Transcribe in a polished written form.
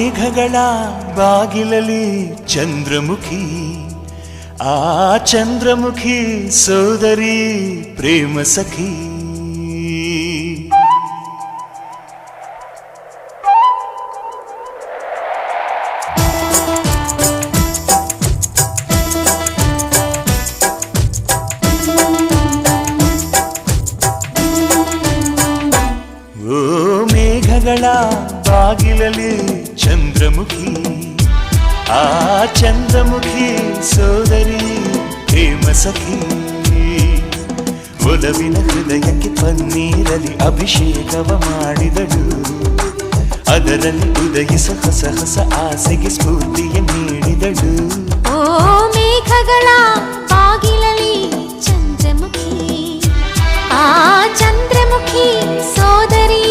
ಮೇಘಗಳ ಬಾಗಿಲಲ್ಲಿ ಚಂದ್ರಮುಖಿ, ಆ ಚಂದ್ರಮುಖಿ ಸೋದರಿ ಪ್ರೇಮ ಸಖಿ. ಓ ಮೇಘಗಳ ಬಾಗಿಲಲ್ಲಿ ಚಂದ್ರಮುಖಿ, ಆ ಚಂದ್ರಮುಖಿ ಸೋದರಿ ಪ್ರೇಮ ಸಖಿ. ಒಲವಿನ ಹೃದಯಕ್ಕೆ ಪನ್ನೀರಲ್ಲಿ ಅಭಿಷೇಕವ ಮಾಡಿದಳು, ಅದರಲ್ಲಿ ಉದಯಿಸ ಹೊಸ ಹೊಸ ಆಸೆಗೆ ಸ್ಫೂರ್ತಿಯ ನೀಡಿದಳು. ಓ ಮೇಘಗಳ ಬಾಗಿಲಲ್ಲಿ ಚಂದ್ರಮುಖಿ, ಆ ಚಂದ್ರಮುಖಿ ಸೋದರಿ